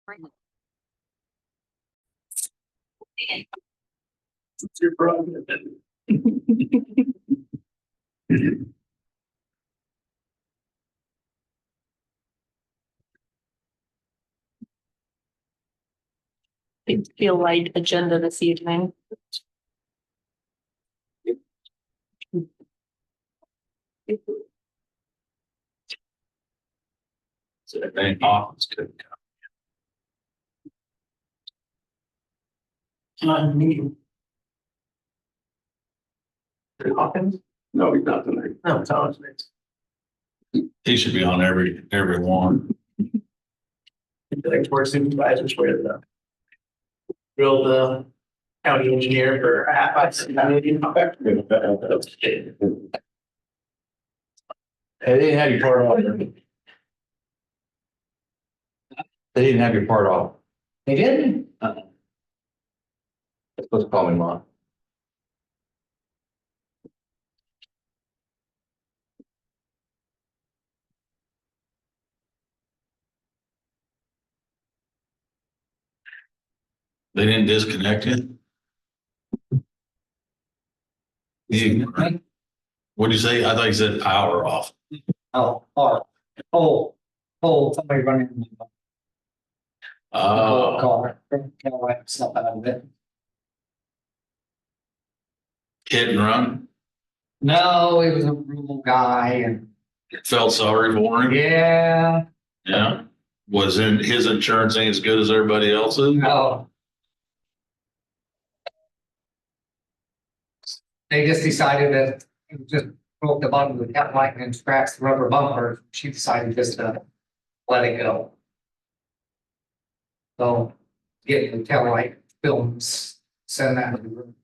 It's your problem. I feel light agenda this evening. So the bank office could come. Meeting. Hawkins? No, he's not tonight. No, it's on tonight. He should be on every one. Like board supervisors where the real county engineer for a half hour. They didn't have your part off. They didn't have your part off. They didn't? They're supposed to call me mom. They didn't disconnect it. What'd you say? I thought you said power off. Somebody running the Oh, car, can't wipe stuff out of it. hit and run. No, he was a rural guy and Felt sorry for him. yeah, Yeah. Was in his insurance ain't as good as everybody else's? no. They just decided that it just broke the bottom of the headlight and scratched the rubber bumper. She decided just to let it go. So getting the tail light films, send that to the room.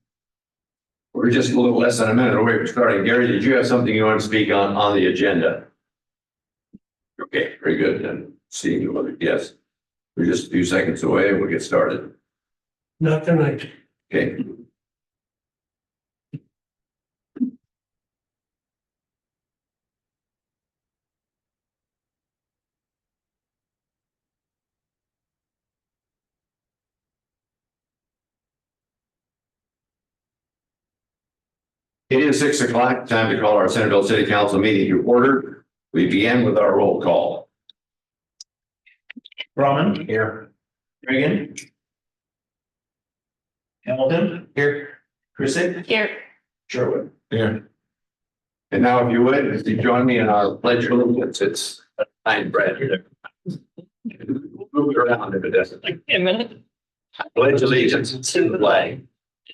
We're just a little less than a minute away from starting. Gary, did you have something you want to speak on the agenda? Okay, very good. And seeing you, other, yes. We're just a few seconds away and we'll get started. Not tonight. Okay. It is 6 o'clock, time to call our Centerville City Council meeting to order. We begin with our roll call. Brahman, Here. Reagan. Hamilton. Here. Chrissy. Here, Sherwood. Here. And now, if you would, if you join me in our pledge of allegiance, it's fine, Brad. Move it around if it doesn't. like a minute. Pledge allegiance to the flag of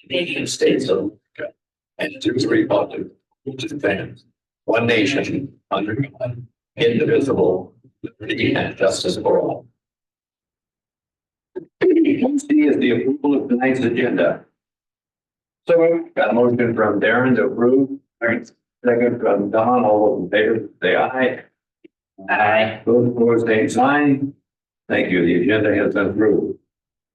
the United States of America and to the republic which stands one nation under God, indivisible, liberty and justice for all. C is the approval of tonight's agenda. So we've got a motion from Darren to approve. Second from Don. All those in favor, say aye. Aye. Those opposed, same sign. Thank you. The agenda has been approved.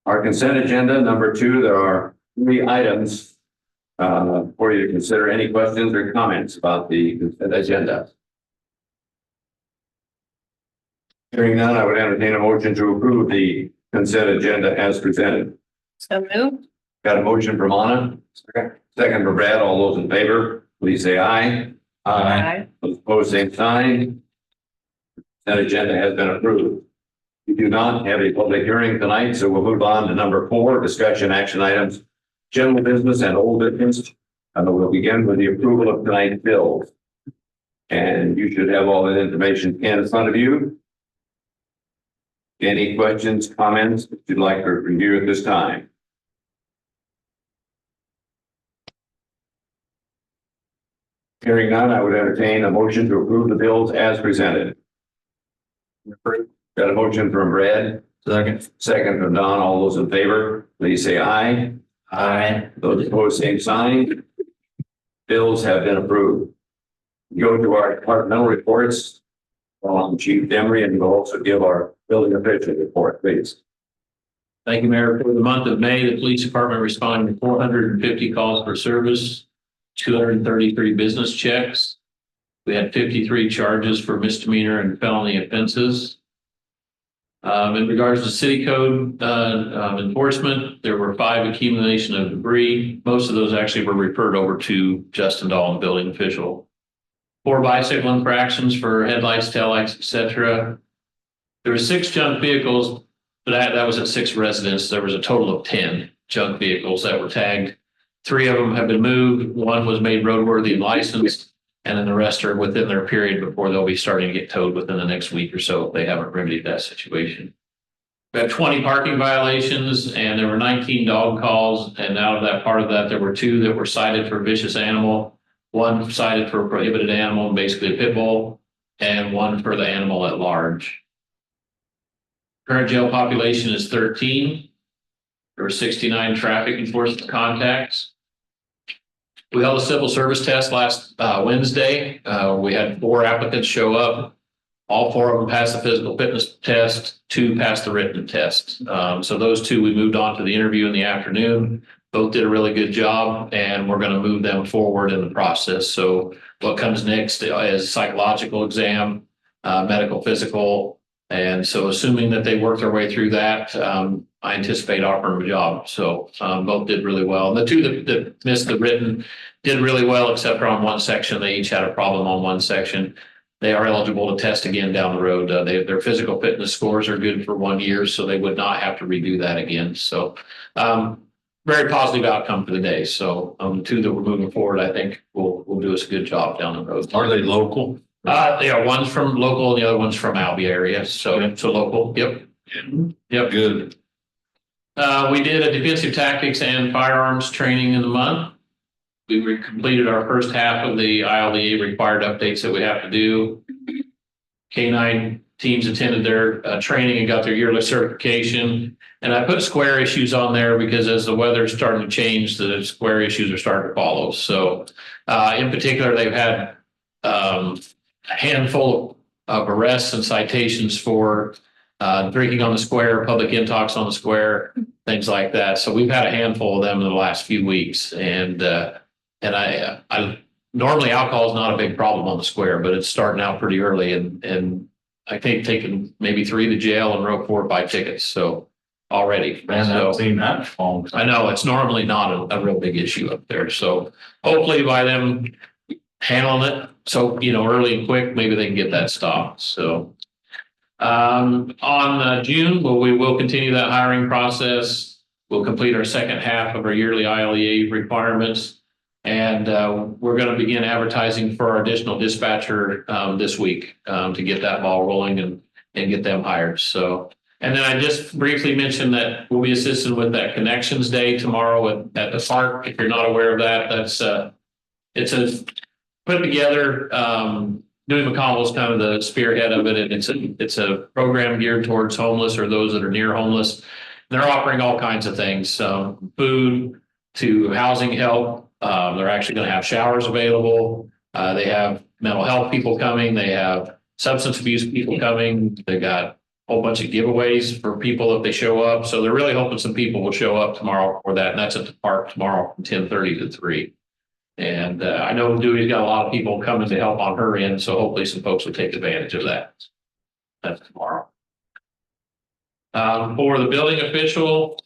Our consent agenda, number 2, there are 3 items for you to consider. Any questions or comments about the consent agenda? Hearing none, I would entertain a motion to approve the consent agenda as presented. So moved. Got a motion from Anna. Second from Brad. All those in favor, please say aye. Aye. Those opposed, same sign. That agenda has been approved. We do not have a public hearing tonight, so we'll move on to number 4, discussion action items, general business and old business. We'll begin with the approval of tonight's bills. And you should have all that information in front of you. Any questions, comments that you'd like to review at this time? Hearing none, I would entertain a motion to approve the bills as presented. Got a motion from Brad. Second from Don. All those in favor, please say aye. Aye. Those opposed, same sign. Bills have been approved. Go to our departmental reports. Chief Demery, and we'll also give our building official report, please. Thank you, Mayor. For the month of May, the police department responded to 450 calls for service, 233 business checks. We had 53 charges for misdemeanor and felony offenses. In regards to city code enforcement, there were 5 accumulation of debris. Most of those actually were referred over to Justin Dahl, building official. 4 bicycle infractions for headlights, taillights, etc. There were 6 junk vehicles, but that was at 6 residents. There was a total of 10 junk vehicles that were tagged. 3 of them have been moved. 1 was made roadworthy and licensed, and then the rest are within their period before they'll be starting to get towed within the next week or so if they haven't remedied that situation. We had 20 parking violations, and there were 19 dog calls, and out of that, part of that, there were 2 that were cited for vicious animal, 1 cited for a prohibited animal, basically a pit bull, and 1 for the animal at large. Current jail population is 13. There were 69 traffic enforcement contacts. We held a civil service test last Wednesday. We had 4 applicants show up. All 4 of them passed the physical fitness test, 2 passed the written test. So those 2, we moved on to the interview in the afternoon. Both did a really good job, and we're going to move them forward in the process. So what comes next is psychological exam, medical, physical. And so assuming that they work their way through that, I anticipate offering them a job. So both did really well. And the 2 that missed the written did really well, except for on 1 section. They each had a problem on 1 section. They are eligible to test again down the road. Their physical fitness scores are good for 1 year, so they would not have to redo that again. So very positive outcome for the day. So the 2 that we're moving forward, I think will do us a good job down the road. Are they local? Yeah, one's from local, and the other one's from Albee area. So local. Yep. Yep. Good. We did a defensive tactics and firearms training in the month. We completed our first half of the ILEA required updates that we have to do. K9 teams attended their training and got their yearly certification. And I put square issues on there because as the weather's starting to change, the square issues are starting to follow. So in particular, they've had a handful of arrests and citations for drinking on the square, public intox on the square, things like that. So we've had a handful of them in the last few weeks. And I normally alcohol is not a big problem on the square, but it's starting out pretty early. And I think taking maybe 3 to jail and wrote 4 or 5 tickets. So already. Man, So, I've seen that. I know it's normally not a real big issue up there. So hopefully by them handling it, so, early and quick, maybe they can get that stopped. So on June, we will continue that hiring process. We'll complete our second half of our yearly ILEA requirements. And we're going to begin advertising for our additional dispatcher this week to get that ball rolling and get them hired. So, and then I just briefly mentioned that we'll be assisting with that Connections Day tomorrow at the park. If you're not aware of that, it's a put together. Dewey McConnell is kind of the spearhead of it, and it's a program geared towards homeless or those that are near homeless. They're offering all kinds of things, food to housing help. They're actually going to have showers available. They have mental health people coming. They have substance abuse people coming. They got a whole bunch of giveaways for people if they show up. So they're really hoping some people will show up tomorrow for that. And that's at the park tomorrow from 10:30 to 3. And I know Dewey's got a lot of people coming to help on her end. So hopefully some folks will take advantage of that. That's tomorrow. For the building official,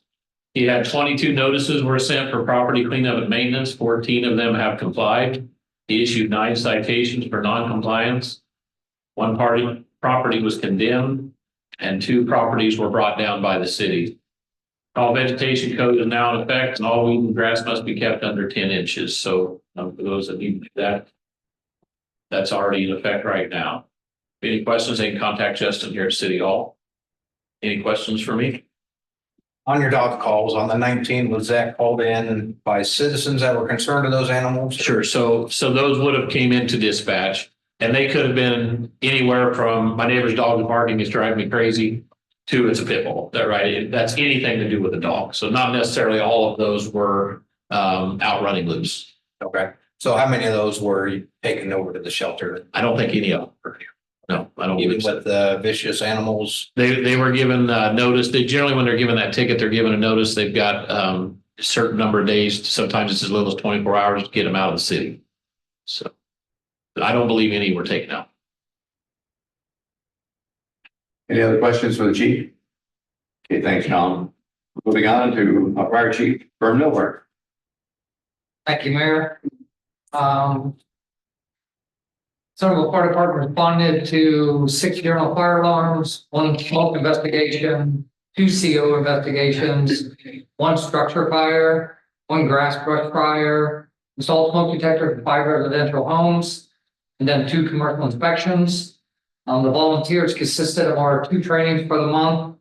he had 22 notices were sent for property cleanup and maintenance. 14 of them have complied. He issued 9 citations for non-compliance. 1 property was condemned, and 2 properties were brought down by the city. All vegetation code is now in effect, and all weed and grass must be kept under 10 inches. So for those that need to do that, that's already in effect right now. Any questions, they can contact Justin here at City Hall. Any questions for me? On your dog calls on the 19th, was that called in by citizens that were concerned of those animals? Sure. So those would have came into dispatch, and they could have been anywhere from my neighbor's dog barking is driving me crazy to it's a pit bull. That right? That's anything to do with a dog. So not necessarily all of those were out running loose. Okay. So how many of those were taken over to the shelter? I don't think any of them were. No, I don't Even believe so. with the vicious animals? They were given notice. They generally, when they're given that ticket, they're given a notice. They've got a certain number of days. Sometimes it's as little as 24 hours to get them out of the city. So but I don't believe any were taken out. Any other questions for the chief? Okay, thanks, Tom. Moving on to our fire chief, Vern Milburn. Thank you, Mayor. Centerville Fire Department responded to 6 general fire alarms, 1 smoke investigation, 2 CO investigations, 1 structure fire, 1 grass brush fire, installed smoke detector for 5 residential homes, and then 2 commercial inspections. The volunteers consisted of our 2 trainings for the month.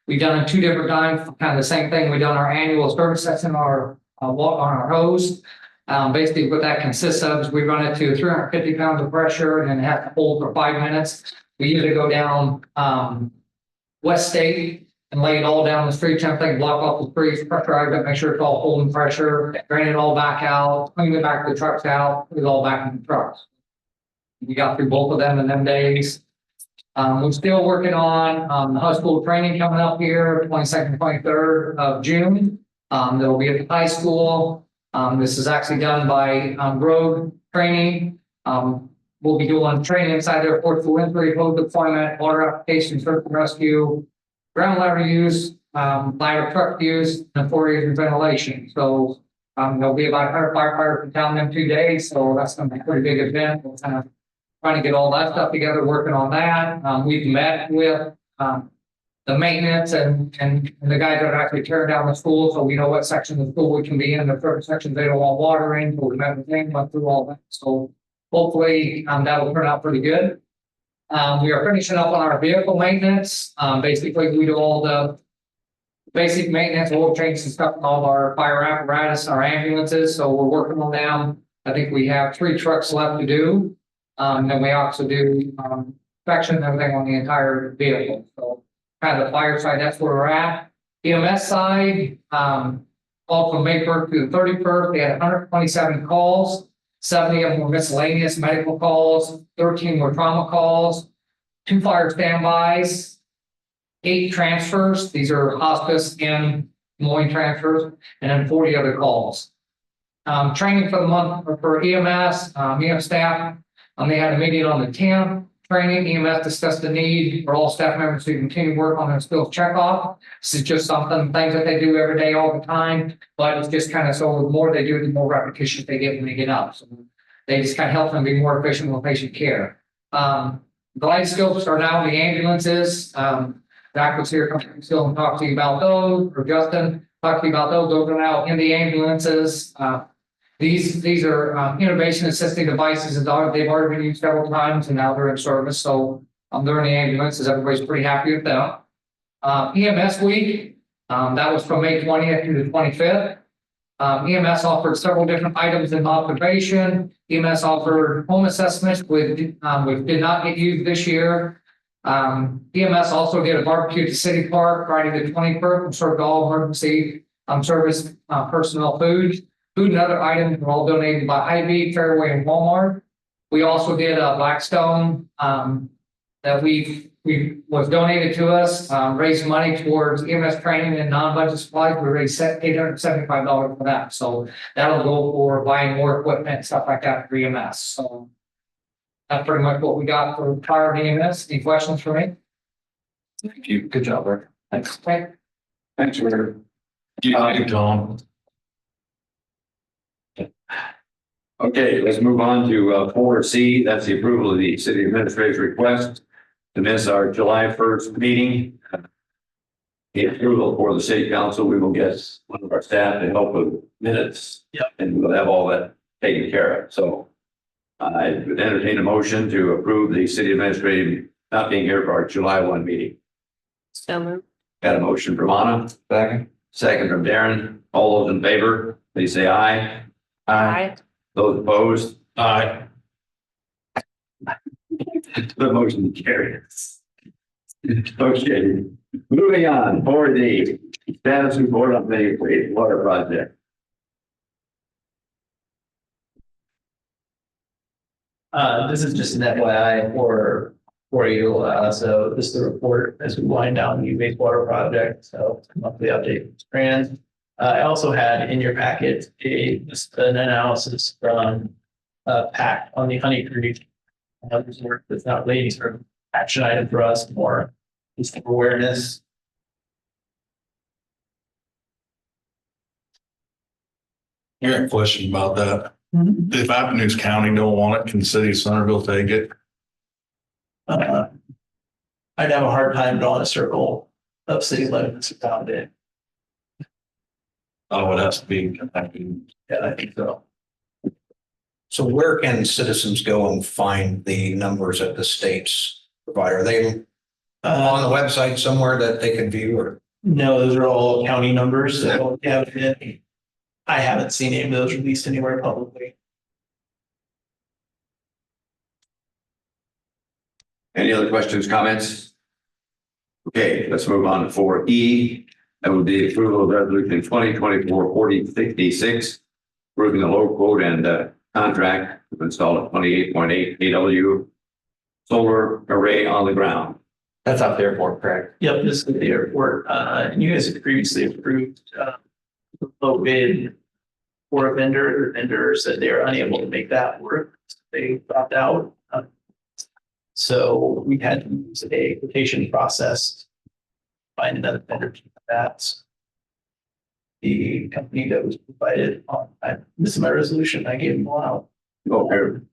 We've done it 2 different times, kind of the same thing. We've done our annual service session on our hose. Basically what that consists of is we run it to 350 pounds of pressure and then have to hold for 5 minutes. We usually go down West State and lay it all down the street, kind of thing, block off the streets, pressurize it, make sure it's all holding pressure, drain it all back out, clean it back the trucks out, put it all back in the trucks. We got through both of them in them days. We're still working on the high school training coming up here, 22nd, 23rd of June. That'll be at the high school. This is actually done by road training. We'll be doing training inside there, forceful entry, hose deployment, water application, search and rescue, ground ladder use, ladder truck use, and 4 years of ventilation. So there'll be about 100 firefighters in town in 2 days. So that's going to be a pretty big event. We're kind of trying to get all that stuff together, working on that. We've met with the maintenance and the guys that are actually tearing down the school, so we know what section of the school we can be in. The first sections they don't want water in, so we met with them, went through all that. So hopefully that will turn out pretty good. We are finishing up on our vehicle maintenance. Basically, we do all the basic maintenance, oil changes and stuff on all of our fire apparatus, our ambulances. So we're working on them. I think we have 3 trucks left to do. And then we also do inspection and everything on the entire vehicle. So kind of the fire side, that's where we're at. EMS side, all from May 1st to the 31st, they had 127 calls. 70 of them were miscellaneous medical calls, 13 were trauma calls, 2 fire standbys, 8 transfers. These are hospice and Des Moines transfers, and then 40 other calls. Training for the month for EMS, EMS staff, they had a meeting on the 10th. Training, EMS discussed the need for all staff members to continue work on their skills checkoff. This is just things that they do every day, all the time, but it's just kind of so the more they do, the more repetitions they get when they get up. So they just kind of help them be more efficient with patient care. Glide scopes are now in the ambulances. Zach was here, still and talk to you about those, or Justin, talk to you about those. Those are now in the ambulances. These are innovation assisting devices that they've already been used several times and now they're in service. So they're in the ambulances. Everybody's pretty happy with them. EMS week, that was from May 20th to the 25th. EMS offered several different items in observation. EMS offered home assessments, which did not get used this year. EMS also did a barbecue at the city park Friday the 21st and served all emergency service personnel food. Food and other items were all donated by Hy-Vee, Fairway, and Walmart. We also did a Blackstone that we was donated to us, raised money towards EMS training and non-budget supplies. We raised $875 for that. So that'll go for buying more equipment and stuff like that for EMS. So that's pretty much what we got for fire and EMS. Any questions for me? Thank you. Good job, Rick. Thanks. Okay. Thanks, Rick. Tom. Okay, let's move on to 4C. That's the approval of the city administrator's request to miss our July 1st meeting. The approval for the city council, we will get one of our staff to help with minutes. Yep. And we'll have all that taken care of. So I would entertain a motion to approve the city administrator not being here for our July 1 meeting. So moved. Got a motion from Anna. Second. Second from Darren. All those in favor, please say aye. Aye. Those opposed? Aye. The motion carries. Okay, moving on, 4D, status report on the wastewater project. This is just an FYI for you. So this is the report as we wind down the wastewater project. So monthly update trends. I also had in your packet an analysis from PAC on the Honey Creek resort that's not waiting for action item for us, more just awareness. I got a question about that. If Appaloosa County don't want it, can the city of Centerville take it? I'd have a hard time drawing a circle of city limits without it. Oh, it has to be. Yeah, I think so. So where can citizens go and find the numbers that the states provide? Are they on the website somewhere that they can view or? No, those are all county numbers. So I haven't seen any of those released anywhere publicly. Any other questions, comments? Okay, let's move on to 4E. That would be approval of resolution 2024-4066, approving the low quote and contract to install a 28.8 kW solar array on the ground. That's out there for correct. Yep, this is the airport. And you guys have previously approved the low bid for a vendor. The vendor said they are unable to make that work. They dropped out. So we had to use a quotation process to find another vendor to do that. The company that was provided on, this is my resolution, I gave them all out. Oh, here.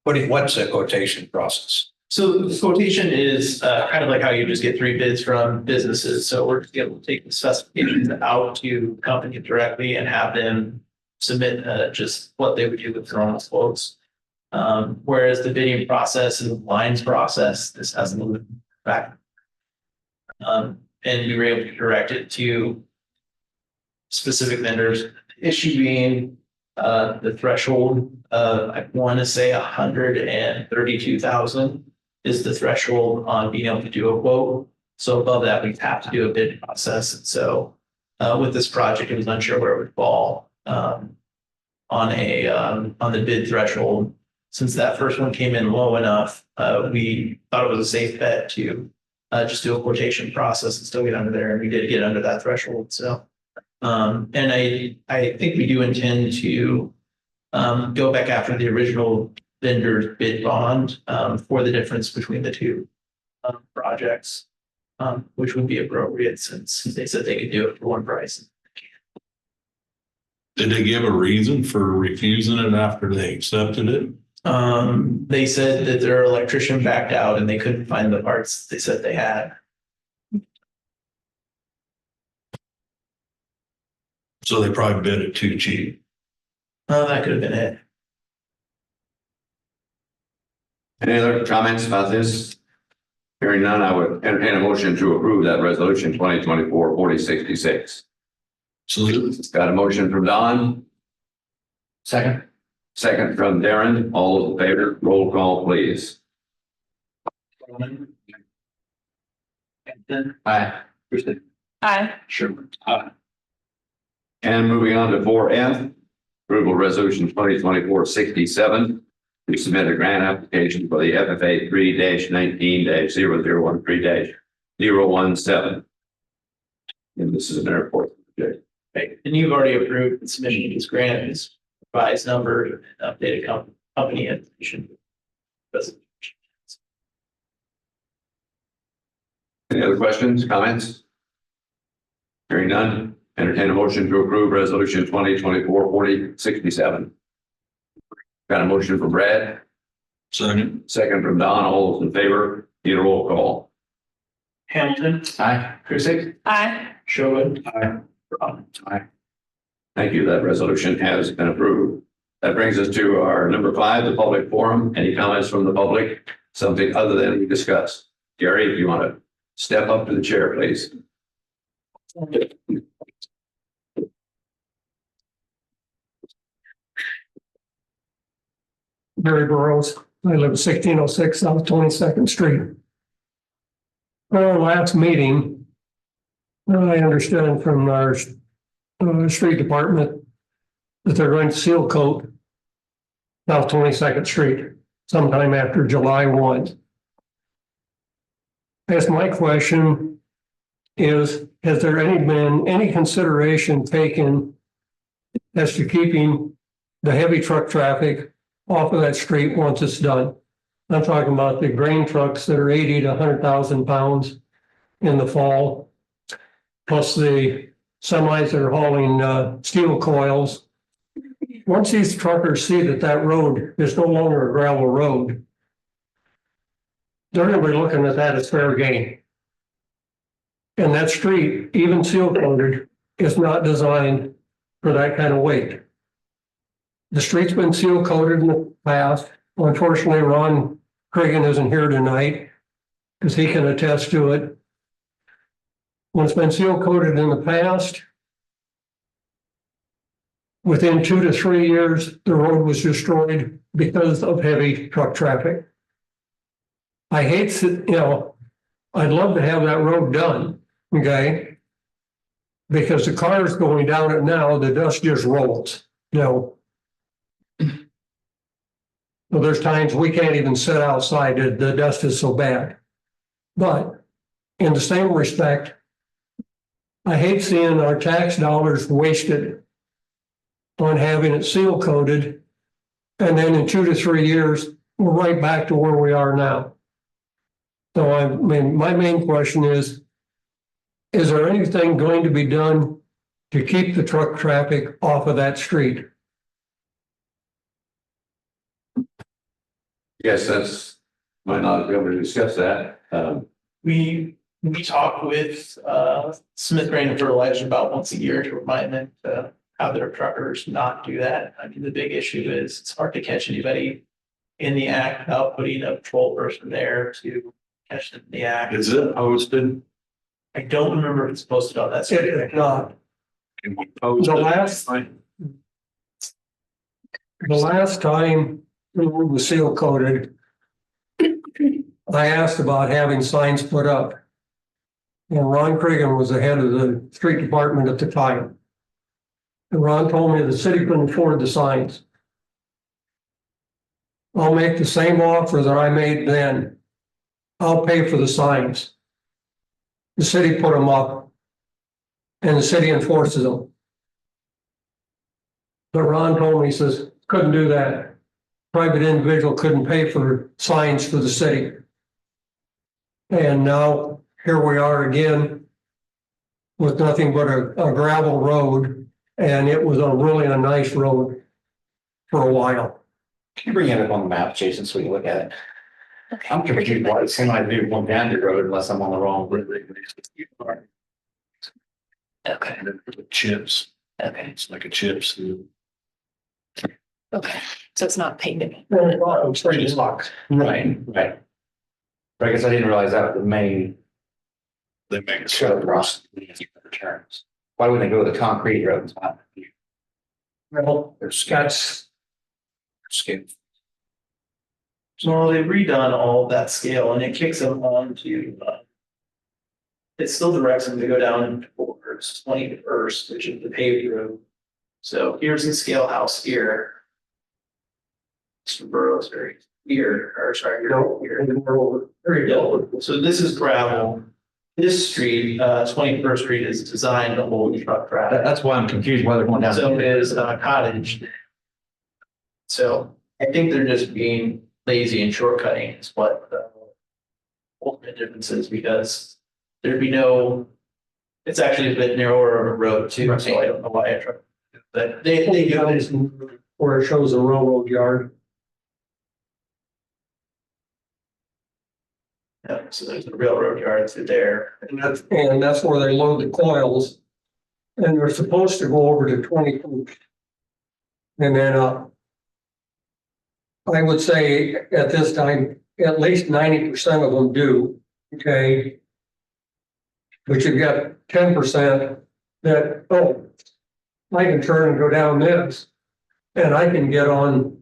What's the quotation process? So the quotation is kind of like how you just get 3 bids from businesses. So we're able to take the specifications out to the company directly and have them submit just what they would do with their own quotes. Whereas the bidding process and the lines process, this has a little bit back. And we were able to direct it to specific vendors. The issue being the threshold, I want to say 132,000 is the threshold on being able to do a quote. So above that, we have to do a bid process. And so with this project, it was unsure where it would fall on the bid threshold. Since that first one came in low enough, we thought it was a safe bet to just do a quotation process and still get under there. And we did get under that threshold. So, and I think we do intend to go back after the original vendor's bid bond for the difference between the two projects, which would be appropriate since they said they could do it for one price. Did they give a reason for refusing it after they accepted it? They said that their electrician backed out and they couldn't find the parts they said they had. So they probably bid it too cheap. That could have been it. Any other comments about this? Hearing none, I would entertain a motion to approve that resolution 2024-4066. So Got a motion from Don, Second. second from Darren. All those in favor, roll call, please. Aye. Aye. Sure. And moving on to 4F, approval resolution 2024-67. We submit a grant application for the FFA 3-19-0013-017. And this is an airport project. Right. And you've already approved the submission of this grant, this revised number, and updated company information. Any other questions, comments? Hearing none, entertain a motion to approve resolution 2024-4067. Got a motion from Brad, second. second from Don. All those in favor, need a roll call. Hamilton, Aye. Kuzic, Aye. Sherwood. Aye. Brown. Aye. Thank you. That resolution has been approved. That brings us to our number 5, the public forum. Any comments from the public? Something other than we discussed? Gary, if you want to step up to the chair, please. Barry Burrows. I live at 1606 South 22nd Street. At our last meeting, I understand from our street department that they're going to seal coat South 22nd Street sometime after July 1. I guess my question is, has there been any consideration taken as to keeping the heavy truck traffic off of that street once it's done? I'm talking about the grain trucks that are 80 to 100,000 pounds in the fall, plus the semis that are hauling steel coils. Once these truckers see that that road is no longer a gravel road, they're gonna be looking at that as fair game. And that street, even seal coated, is not designed for that kind of weight. The street's been seal coated in the past. Unfortunately, Ron Cregan isn't here tonight because he can attest to it. When it's been seal coated in the past, within 2 to 3 years, the road was destroyed because of heavy truck traffic. I hate to, I'd love to have that road done, okay? Because the cars going down it now, the dust just rolls, Well, there's times we can't even sit outside, the dust is so bad. But in the same respect, I hate seeing our tax dollars wasted on having it seal coated. And then in 2 to 3 years, we're right back to where we are now. So my main question is there anything going to be done to keep the truck traffic off of that street? Yes, that's, might not be able to discuss that. We talk with Smith Grain and Fertilizer about once a year to remind them to have their truckers not do that. I mean, the big issue is it's hard to catch anybody in the act without putting a patrol person there to catch them in the act. Is it posted? I don't remember if it's posted on that. It is not. Can we post The it? last time the road was seal coated, I asked about having signs put up. And Ron Cregan was the head of the street department at the time. And Ron told me the city couldn't afford the signs. I'll make the same offer that I made then. I'll pay for the signs. The city put them up and the city enforces them. But Ron told me, he says, couldn't do that. Private individual couldn't pay for signs for the city. And now here we are again with nothing but a gravel road, and it was really a nice road for a while. Can you bring it up on the map, Jason, so we can look at it? Okay. I'm confused why it seemed like we went down the road unless I'm on the wrong road. Okay, Chips. okay, It's like a chips. okay. So it's not painted. Right, right. But I guess I didn't realize that was the main They make it show across the returns. Why wouldn't they go to the concrete roads? Well, There's that's, skin. So they've redone all of that scale and it kicks them on to, it still directs them to go down towards 21st, which is the paved road. So here's the scale house here. Mr. Burroughs, very here, or sorry, here. Very dull. So this is gravel. This street, 21st Street is designed to hold truck traffic. That's why I'm confused why they're going down. So is Cottage. So I think they're just being lazy and shortcutting is what the ultimate difference is, because there'd be no, it's actually a bit narrower of a road too, so I don't know why I tried. But they do this. where it shows a railroad yard. Yeah, so there's the railroad yards there. And that's where they load the coils. And they're supposed to go over to 21st. And then, I would say at this time, at least 90% of them do, okay? But you've got 10% that, oh, I can turn and go down this, and I can get on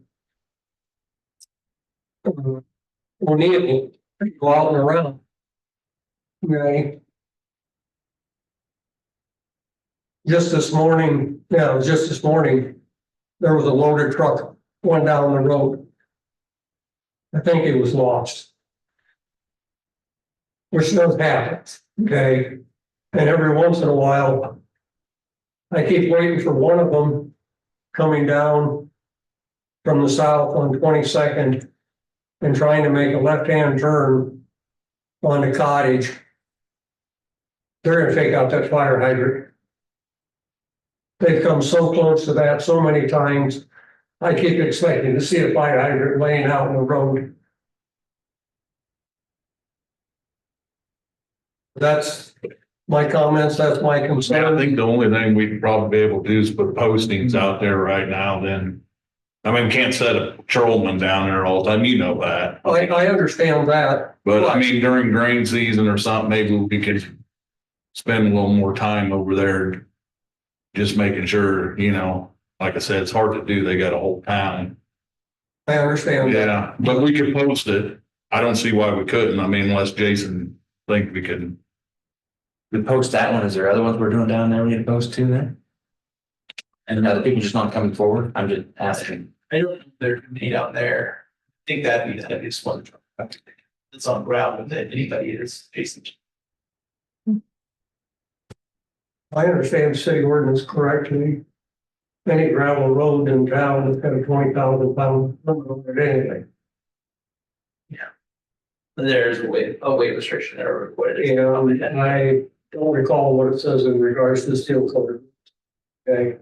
O'Neill, go out and around. Okay? Just this morning, there was a loaded truck going down the road. I think it was lost. Which does happen, okay? And every once in a while, I keep waiting for one of them coming down from the south on 22nd and trying to make a left-hand turn on the cottage, they're gonna take out that fire hydrant. They've come so close to that so many times. I keep expecting to see a fire hydrant laying out in the road. That's my comments, that's my Yeah, I concern. think the only thing we'd probably be able to do is put postings out there right now then. I mean, we can't set a patrolman down there all the time, you know that. I understand that. But I mean, during grain season or something, maybe we could spend a little more time over there. Just making sure, you know, like I said, it's hard to do. They got a whole town. I understand that. Yeah, but we could post it. I don't see why we couldn't. I mean, unless Jason think we could. We post that one. Is there other ones we're doing down there we need to post to then? And other people just not coming forward? I'm just asking. I don't know if there's a need out there. I think that'd be the heaviest one. It's on ground that anybody is facing. I understand city ordinance correctly. Any gravel road in town that's got a 20,000 pound limit on it anyway. There's a weight restriction there required. And I don't recall what it says in regards to steel coated. Okay,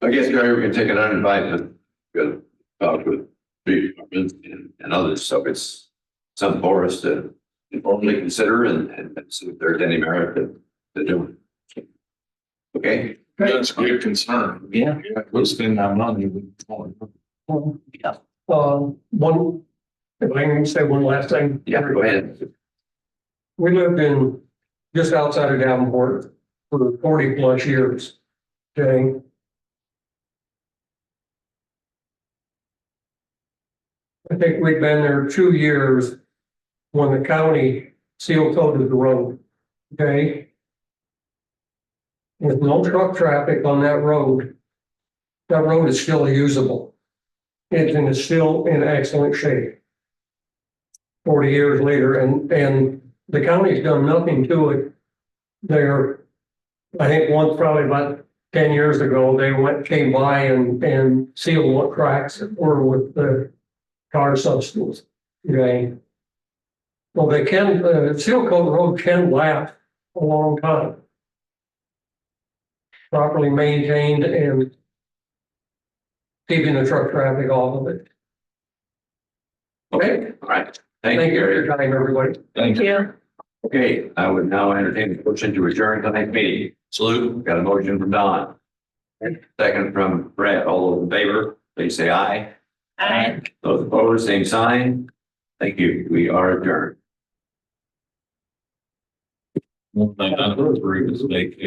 I guess, Gary, we can take it on invite to talk with street departments and others, so it's something for us to informally consider and see if there's any merit to do it. Okay? That's a good concern. Yeah. We'll spend that money. one, if I can say one last thing. Yeah, go ahead. We lived in, just outside of Davenport for 40 plus years. Okay. I think we've been there 2 years when the county seal coated the road. Okay. With no truck traffic on that road is still usable. It's still in excellent shape. 40 years later, and the county's done nothing to it. I think once, probably about 10 years ago, they came by and sealed what cracks were with the tar substance. Okay. Well, seal coat road can last a long time. Properly maintained and keeping the truck traffic off of it. Okay. All right. Thank Thank you, you for Gary. your time, everybody. Thank you. Okay, I would now entertain the motion to adjourn tonight's meeting. Salute. Got a motion from Don. Second from Brett. All those in favor, please say aye. Aye. Those opposed, same sign. Thank you. We are adjourned. One thing I know is we're gonna make